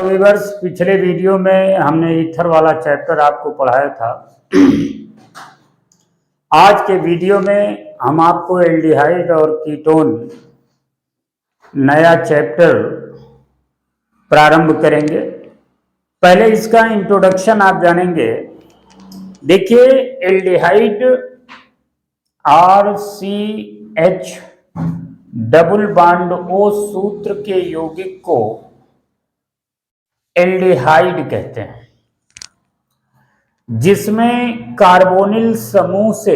Viewers, पिछले video में हमने ईथर वाला चैप्टर आपको पढ़ाया था। आज के वीडियो में हम आपको एल्डिहाइड और कीटोन नया चैप्टर प्रारंभ करेंगे। पहले इसका इंट्रोडक्शन आप जानेंगे। देखिए, aldehyde RCH double bond O सूत्र के यौगिक को एल्डिहाइड कहते हैं, जिसमें कार्बोनिल समूह से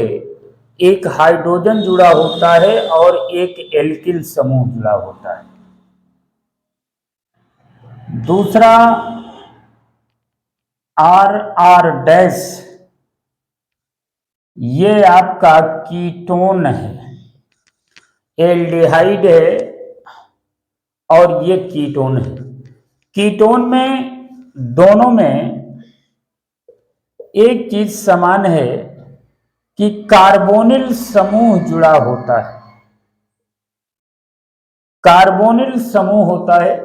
एक हाइड्रोजन जुड़ा होता है और एक एल्किल समूह जुड़ा होता है। दूसरा RR-, ये आपका कीटोन है, एल्डिहाइड है और ये कीटोन है। कीटोन में दोनों में एक चीज समान है कि कार्बोनिल समूह जुड़ा होता है, कार्बोनिल समूह होता है।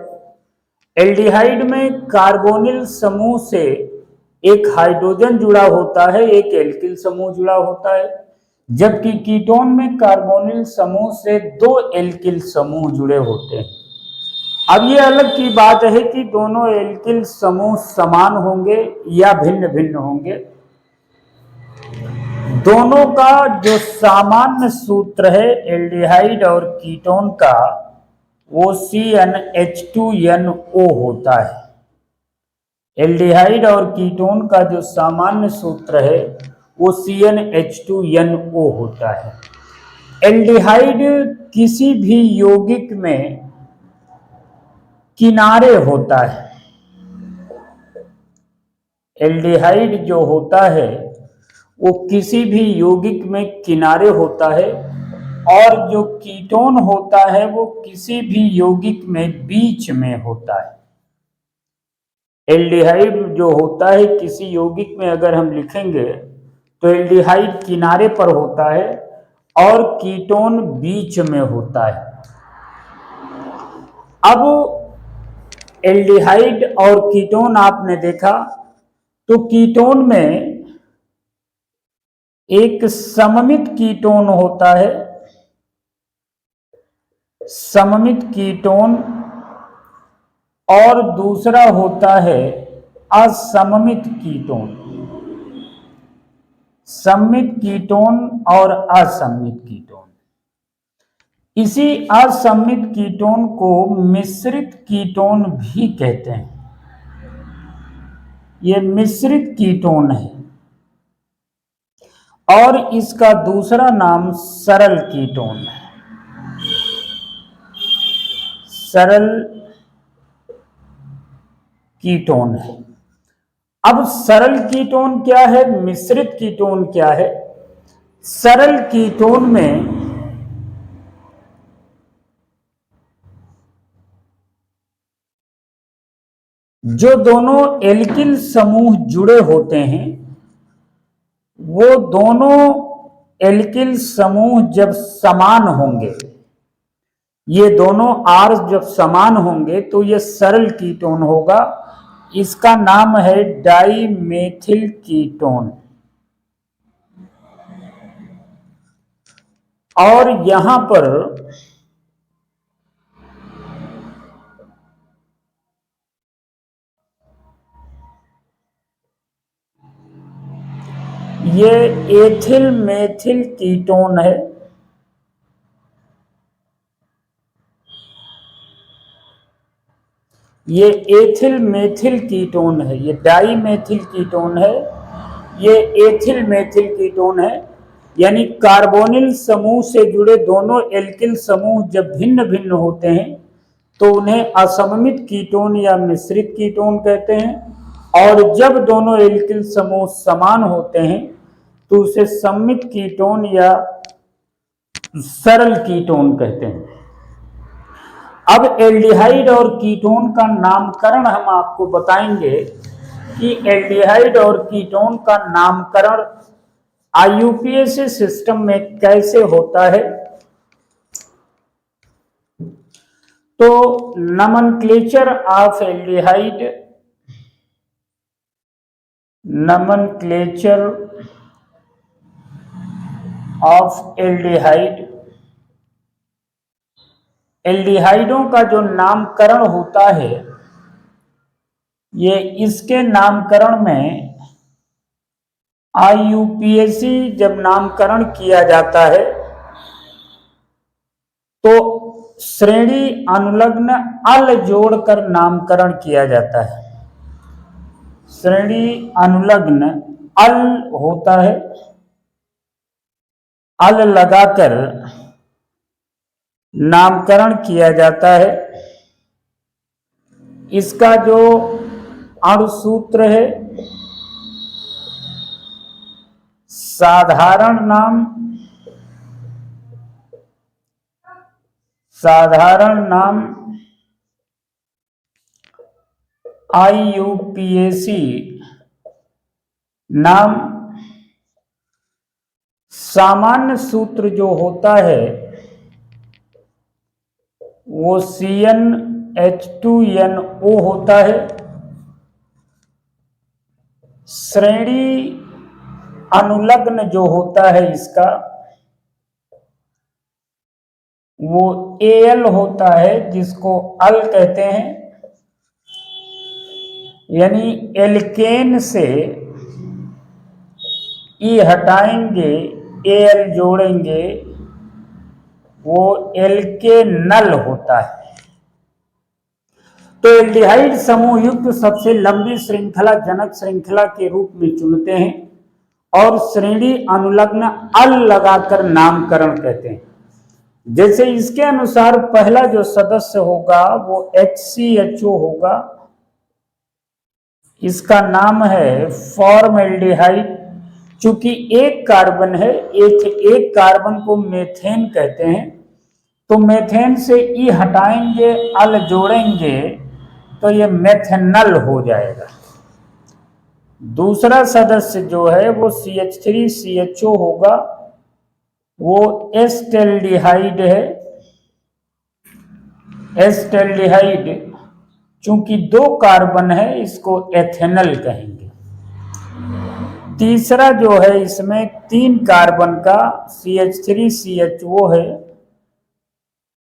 एल्डिहाइड में कार्बोनिल समूह से एक हाइड्रोजन जुड़ा होता है, एक एल्किल समूह जुड़ा होता है, जबकि कीटोन में कार्बोनिल समूह से दो एल्किल समूह जुड़े होते हैं। अब ये अलग की बात है कि दोनों एल्किल समूह समान होंगे या भिन्न भिन्न होंगे। दोनों का जो सामान्य सूत्र है एल्डिहाइड और कीटोन का, वो CnH2nO होता है। एल्डिहाइड और कीटोन का जो सामान्य सूत्र है वो CnH2nO होता है। एल्डिहाइड किसी भी यौगिक में किनारे होता है। एल्डिहाइड जो होता है वो किसी भी यौगिक में किनारे होता है, और जो कीटोन होता है वो किसी भी यौगिक में बीच में होता है। एल्डिहाइड जो होता है किसी यौगिक में अगर हम लिखेंगे तो एल्डिहाइड किनारे पर होता है और कीटोन बीच में होता है। अब एल्डिहाइड और कीटोन आपने देखा, तो कीटोन में एक सममित कीटोन होता है, सममित कीटोन, और दूसरा होता है असममित कीटोन। सममित कीटोन और असममित कीटोन। इसी असममित कीटोन को मिश्रित कीटोन भी कहते हैं। ये मिश्रित कीटोन है, और इसका दूसरा नाम सरल कीटोन है। सरल कीटोन है। अब सरल कीटोन क्या है, मिश्रित कीटोन क्या है? सरल कीटोन में जो दोनों एल्किल समूह जुड़े होते हैं, वो दोनों एल्किल समूह जब समान होंगे, ये दोनों R जब समान होंगे तो ये सरल कीटोन होगा। इसका नाम है डाइमेथिल कीटोन। और यहां पर ये एथिल मेथिल कीटोन है। ये एथिल मेथिल कीटोन है, ये डाइमेथिल कीटोन है, ये एथिल मेथिल कीटोन है। यानी कार्बोनिल समूह से जुड़े दोनों एल्किल समूह जब भिन्न भिन्न होते हैं तो उन्हें असममित कीटोन या मिश्रित कीटोन कहते हैं, और जब दोनों एल्किल समूह समान होते हैं तो उसे सममित कीटोन या सरल कीटोन कहते हैं। अब एल्डिहाइड और कीटोन का नामकरण हम आपको बताएंगे कि एल्डिहाइड और कीटोन का नामकरण IUPAC सिस्टम में कैसे होता है। तो नमनक्लेचर ऑफ एल्डिहाइड, नमनक्लेचर ऑफ एल्डिहाइड, एल्डिहाइडों का जो नामकरण होता है ये इसके नामकरण में IUPAC जब नामकरण किया जाता है तो श्रेणी अनुलग्न अल जोड़कर नामकरण किया जाता है। श्रेणी अनुलग्न अल होता है, अल लगाकर नामकरण किया जाता है। इसका जो अणुसूत्र है साधारण नाम, साधारण नाम IUPAC नाम, सामान्य सूत्र जो होता है वो CnH2nO होता है। श्रेणी अनुलग्न जो होता है इसका वो Al होता है, जिसको अल कहते हैं। यानी एल्केन से ई हटाएंगे, Al जोड़ेंगे, वो एल्केनल होता है। तो एल्डिहाइड समूह युक्त सबसे लंबी श्रृंखला जनक श्रृंखला के रूप में चुनते हैं और श्रेणी अनुलग्न अल लगाकर नामकरण कहते हैं। जैसे इसके अनुसार पहला जो सदस्य होगा वो HCHO होगा, इसका नाम है फॉर्मल्डिहाइड। चूंकि एक कार्बन है, एक कार्बन को मेथेन कहते हैं, तो मेथेन से ई हटाएंगे, अल जोड़ेंगे तो ये मेथेनल हो जाएगा। दूसरा सदस्य जो है वो CH3CHO होगा, वो एस्टेल्डिहाइड है। एस्टेल्डिहाइड चूंकि दो कार्बन है इसको एथेनल कहेंगे। तीसरा जो है इसमें 3 कार्बन का CH3CHO है,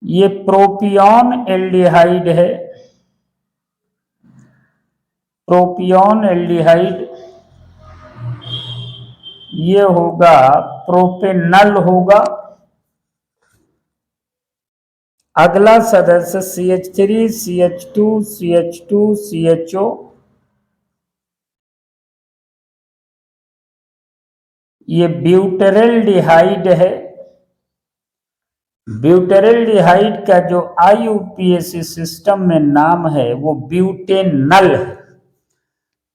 ये प्रोपियन एल्डिहाइड है। प्रोपियन एल्डिहाइड ये होगा प्रोपेनल होगा। अगला सदस्य CH3CH2CH2CHO, ये ब्यूटेरल्डिहाइड है। ब्यूटेरल्डिहाइड का जो IUPAC सिस्टम में नाम है वो ब्यूटेनल है।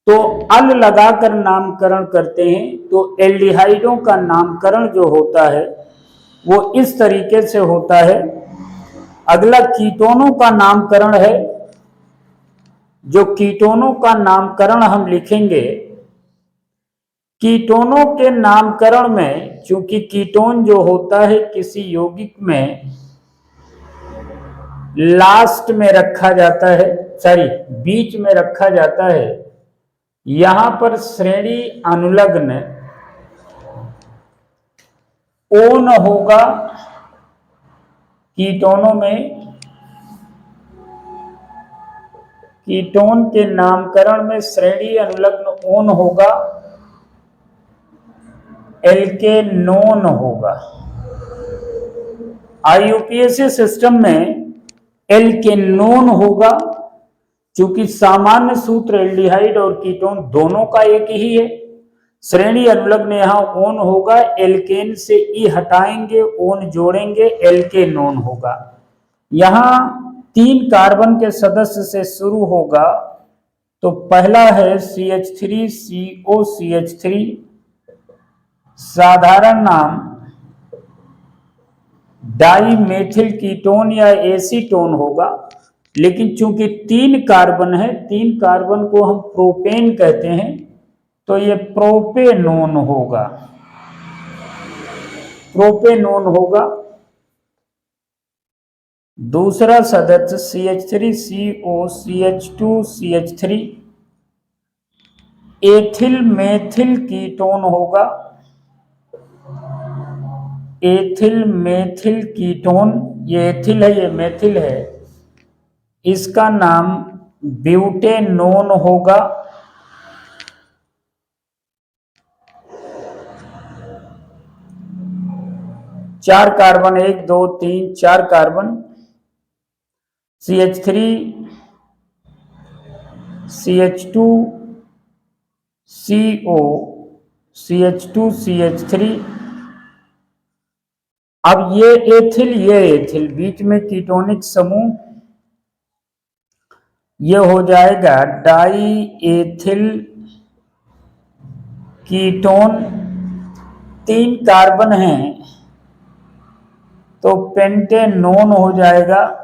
तो अल लगाकर नामकरण करते हैं तो एल्डिहाइडों का नामकरण जो होता है वो इस तरीके से होता है। अगला कीटोनों का नामकरण है। जो कीटोनों का नामकरण हम लिखेंगे, कीटोनों के नामकरण में चूंकि कीटोन जो होता है किसी यौगिक में लास्ट में रखा जाता है, बीच में रखा जाता है, यहां पर श्रेणी अनुलग्न ओन होगा। कीटोनों में कीटोन के नामकरण में श्रेणी अनुलग्न ओन होगा, एल्केनोन होगा। IUPAC सिस्टम में एल्केनोन होगा, चूंकि सामान्य सूत्र एल्डिहाइड और कीटोन दोनों का एक ही है। श्रेणी अनुलग्न यहां ओन होगा, एल्केन से ई हटाएंगे, ओन जोड़ेंगे, एल्केनोन होगा। यहां 3 कार्बन के सदस्य से शुरू होगा, तो पहला है CH3COCH3, साधारण नाम डाईमेथिल कीटोन या एसीटोन होगा। लेकिन चूंकि 3 कार्बन है, 3 कार्बन को हम प्रोपेन कहते हैं, तो ये प्रोपेनोन होगा। प्रोपेनोन होगा। दूसरा सदस्य CH3COCH2CH3 एथिल मेथिल कीटोन होगा। एथिल मेथिल कीटोन, ये एथिल है, ये मेथिल है, इसका नाम ब्यूटेनोन होगा। चार carbon, 1 2 3 4 carbon, CH3 CH2 CO CH2 CH3। अब ये एथिल, बीच में कीटोनिक समूह, ये हो जाएगा डाई एथिल कीटोन। 3 कार्बन हैं तो पेंटेनोन हो जाएगा,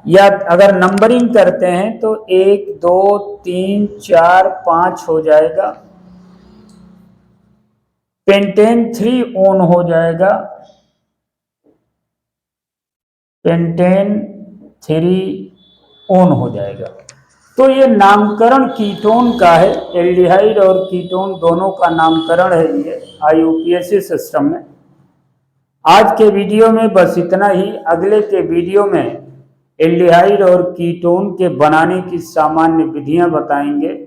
या अगर नंबरिंग करते हैं तो 1 2 3 4 5 हो जाएगा। पेंटेन 3 ओन हो जाएगा, पेंटेन 3 ओन हो जाएगा। तो ये नामकरण कीटोन का है, एल्डिहाइड और कीटोन दोनों का नामकरण है ये IUPAC सिस्टम में। आज के वीडियो में बस इतना ही। अगले के वीडियो में एल्डिहाइड और कीटोन के बनाने की सामान्य विधियां बताएंगे।